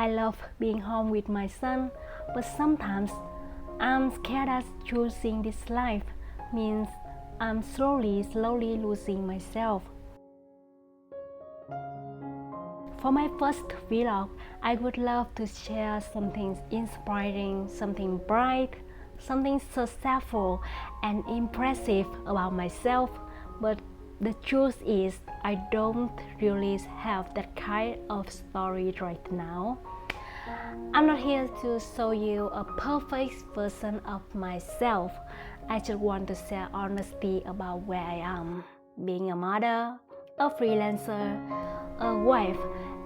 I love being home with my son, but sometimes I'm scared that choosing this life means I'm slowly losing myself. For my first vlog, I would love to share something inspiring, something bright, something successful and impressive about myself, but the truth is I don't really have that kind of story right now. I'm not here to show you a perfect version of myself. I just want to share honesty about where I am, being a mother, a freelancer, a wife,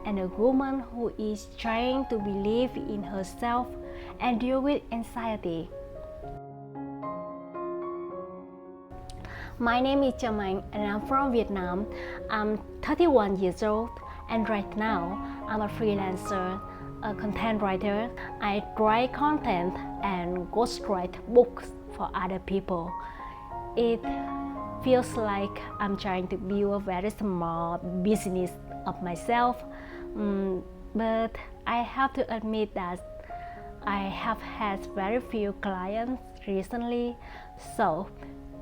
and a woman who is trying to believe in herself and deal with anxiety. My name is Jamang and I'm from Vietnam. I'm 31 years old and right now I'm a freelancer, a content writer. I write content and ghostwrite books for other people. It feels like I'm trying to build a very small business of myself, but I have to admit that I have had very few clients recently. So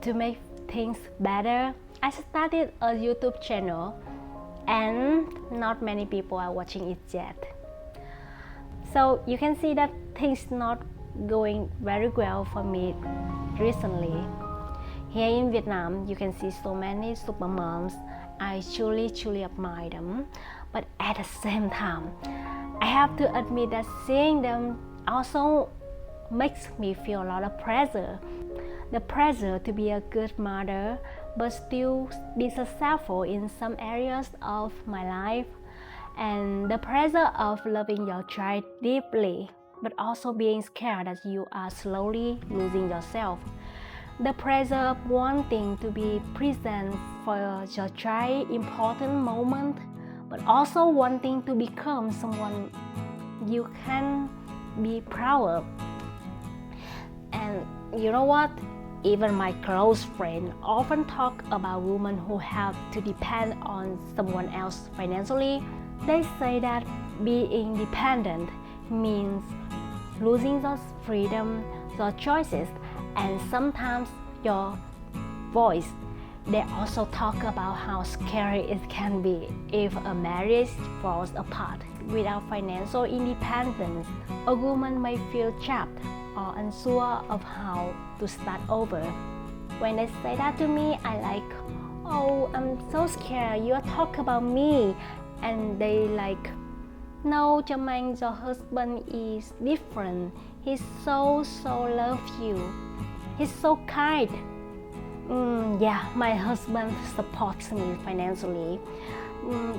to make things better, I started a YouTube channel and not many people are watching it yet. So you can see that things not going very well for me recently. Here in Vietnam, you can see so many super moms. I truly admire them. But at the same time, I have to admit that seeing them also makes me feel a lot of pressure. The pressure to be a good mother, but still be successful in some areas of my life. And the pressure of loving your child deeply, but also being scared that you are slowly losing yourself. The pressure of wanting to be present for your child's important moment, but also wanting to become someone you can be proud of. And you know what? Even my close friends often talk about women who have to depend on someone else financially. They say that being dependent means losing your freedom, your choices, and sometimes your voice. They also talk about how scary it can be if a marriage falls apart. Without financial independence, a woman may feel trapped or unsure of how to start over. When they say that to me, I like, oh, I'm so scared, you talk about me. And they like, no, Jamang, your husband is different. He so loves you. He's so kind. Yeah, my husband supports me financially.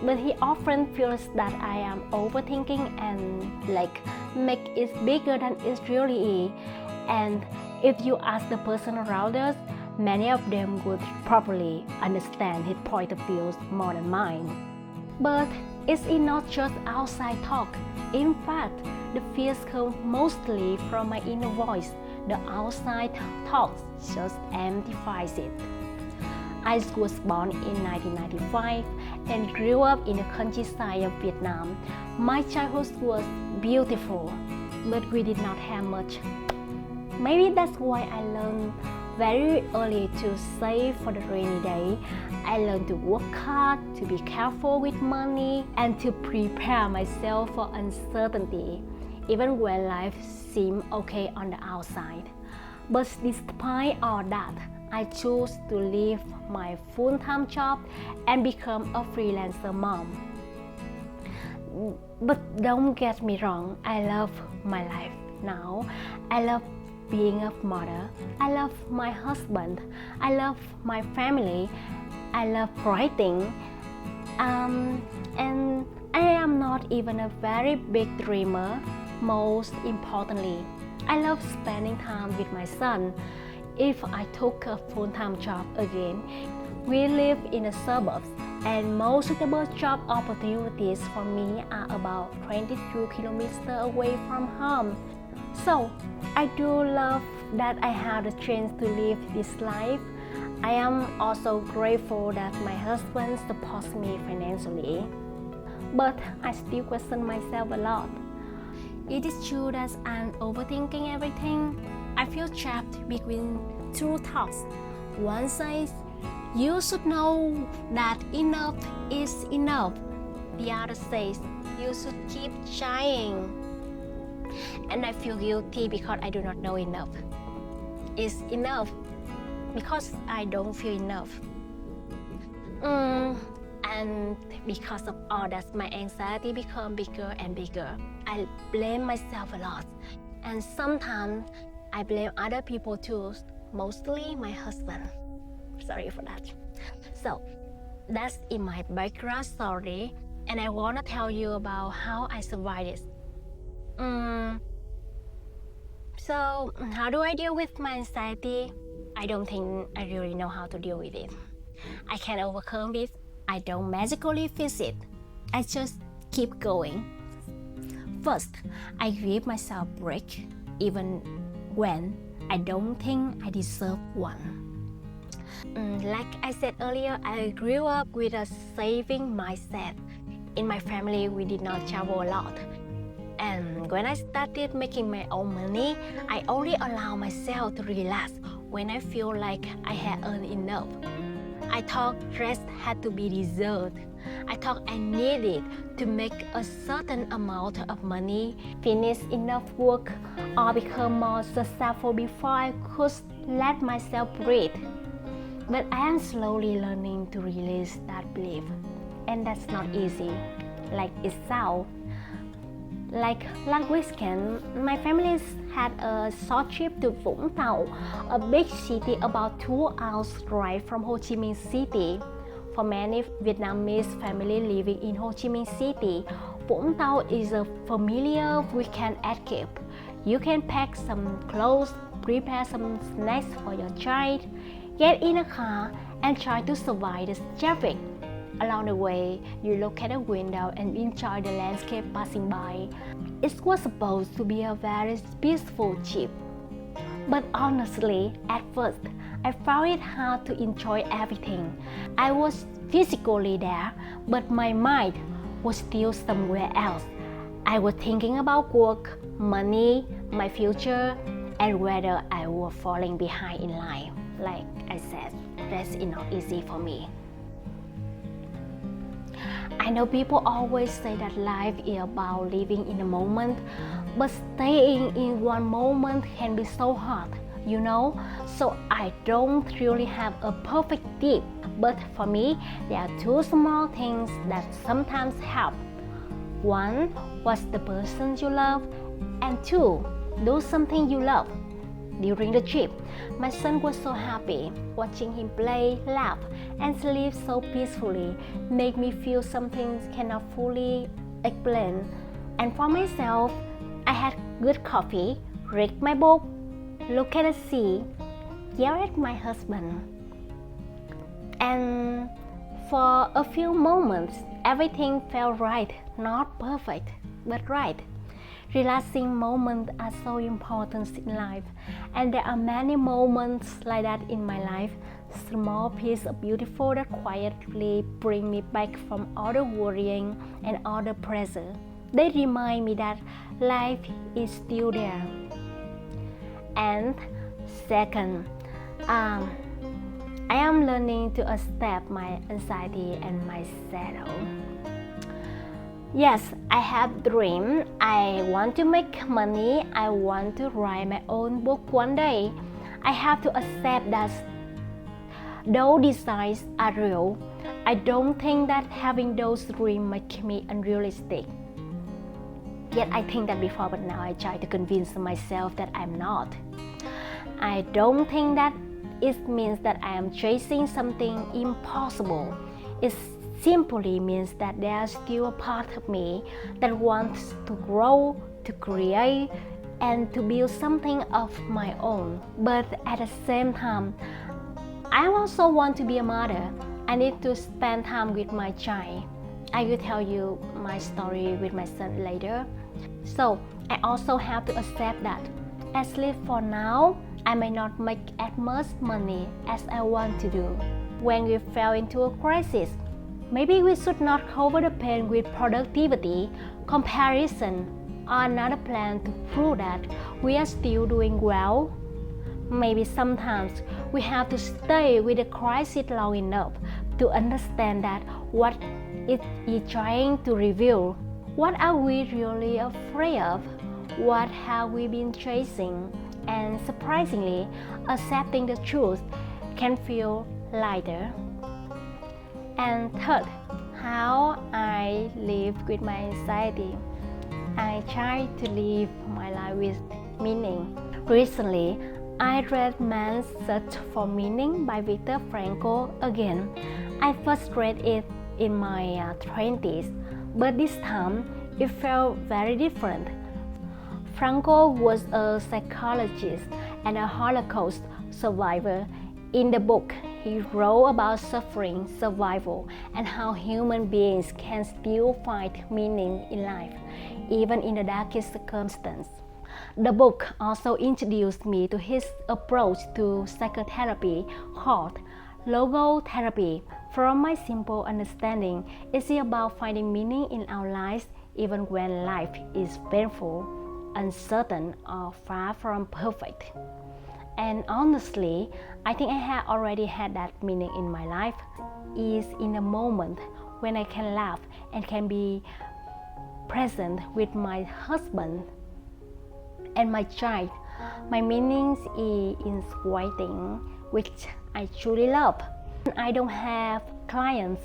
But he often feels that I am overthinking and like make it bigger than it really is. And if you ask the person around us, many of them would probably understand his point of view more than mine. But it's not just outside talk. In fact, the fears come mostly from my inner voice. The outside talk just amplifies it. I was born in 1995 and grew up in the countryside of Vietnam. My childhood was beautiful, but we did not have much. Maybe that's why I learned very early to save for the rainy day. I learned to work hard, to be careful with money, and to prepare myself for uncertainty, even when life seemed okay on the outside. But despite all that, I chose to leave my full-time job and become a freelancer mom. But don't get me wrong, I love my life now. I love being a mother. I love my husband. I love my family. I love writing. And I am not even a very big dreamer. Most importantly, I love spending time with my son. If I took a full-time job again, we live in the suburbs and most suitable job opportunities for me are about 22 kilometers away from home. So I do love that I have the chance to live this life. I am also grateful that my husband supports me financially. But I still question myself a lot. It is true that I'm overthinking everything. I feel trapped between two thoughts. One says, you should know that enough is enough. The other says, you should keep trying. And I feel guilty because I do not know enough. Is enough because I don't feel enough. And because of all that, my anxiety become bigger and bigger. I blame myself a lot, and sometimes I blame other people too, mostly my husband. Sorry for that. So that's in my background story, and I want to tell you about how I survived this. So how do I deal with my anxiety? I don't think I really know how to deal with it. I can overcome it. I don't magically fix it. I just keep going. First, I give myself a break, even when I don't think I deserve one. Like I said earlier, I grew up with a saving mindset. In my family, we did not travel a lot. And when I started making my own money, I only allow myself to relax when I feel like I had earned enough. I thought rest had to be deserved. I thought I needed to make a certain amount of money, finish enough work, or become more successful before I could let myself breathe. But I am slowly learning to release that belief. And that's not easy, like it sounds. Like last weekend, my family had a short trip to Vũng Tàu, a big city about 2 hours drive from Ho Chi Minh City. For many Vietnamese families living in Ho Chi Minh City, Vũng Tàu is a familiar weekend escape. You can pack some clothes, prepare some snacks for your child, get in a car, and try to survive the traffic. Along the way, you look at the window and enjoy the landscape passing by. It was supposed to be a very peaceful trip. But honestly, at first, I found it hard to enjoy everything. I was physically there, but my mind was still somewhere else. I was thinking about work, money, my future, and whether I was falling behind in life. Like I said, rest is not easy for me. I know people always say that life is about living in the moment, but staying in one moment can be so hard, you know? So I don't really have a perfect tip, but for me, there are two small things that sometimes help. One, watch the person you love, and two, do something you love. During the trip, my son was so happy. Watching him play, laugh, and sleep so peacefully made me feel something cannot fully explain. And for myself, I had good coffee, read my book, look at the sea, yell at my husband. And for a few moments, everything felt right, not perfect, but right. Relaxing moments are so important in life, and there are many moments like that in my life. Small pieces of beautiful that quietly bring me back from all the worrying and all the pressure. They remind me that life is still there. And second, I am learning to accept my anxiety and my shadow. Yes, I have dreams. I want to make money. I want to write my own book one day. I have to accept that those desires are real. I don't think that having those dreams make me unrealistic. Yet I think that before, but now I try to convince myself that I'm not. I don't think that it means that I am chasing something impossible. It simply means that there's still a part of me that wants to grow, to create, and to build something of my own. But at the same time, I also want to be a mother. I need to spend time with my child. I will tell you my story with my son later. So I also have to accept that, at least for now, I may not make as much money as I want to do. When we fell into a crisis, maybe we should not cover the pain with productivity, comparison, another plan to prove that we are still doing well. Maybe sometimes we have to stay with the crisis long enough to understand that what it is trying to reveal. What are we really afraid of? What have we been chasing? And surprisingly, accepting the truth can feel lighter. And third, how I live with my anxiety. I try to live my life with meaning. Recently, I read Man's Search for Meaning by Viktor Frankl again. I first read it in my 20s, but this time it felt very different. Frankl was a psychologist and a Holocaust survivor. In the book, he wrote about suffering, survival, and how human beings can still find meaning in life, even in the darkest circumstances. The book also introduced me to his approach to psychotherapy called logotherapy. From my simple understanding, it's about finding meaning in our lives even when life is painful, uncertain, or far from perfect. And honestly, I think I have already had that meaning in my life. Is in a moment when I can laugh and can be present with my husband and my child. My meaning is in writing, which I truly love. I don't have clients.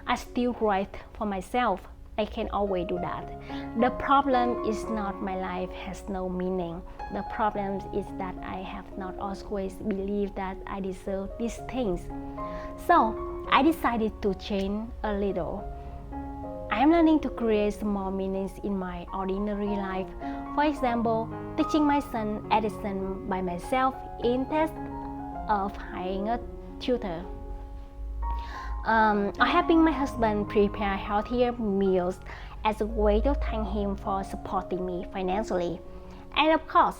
I still write for myself. I can always do that. The problem is not my life has no meaning. The problem is that I have not always believed that I deserve these things. So I decided to change a little. I am learning to create small meanings in my ordinary life. For example, teaching my son Edison by myself instead of hiring a tutor. Or helping my husband prepare healthier meals as a way to thank him for supporting me financially. And of course,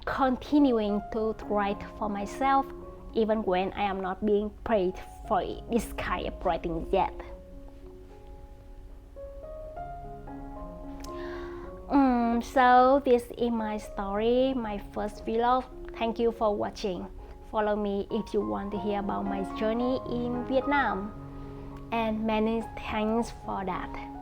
continuing to write for myself even when I am not being paid for this kind of writing yet. So this is my story, my first vlog. Thank you for watching. Follow me if you want to hear about my journey in Vietnam. And many thanks for that.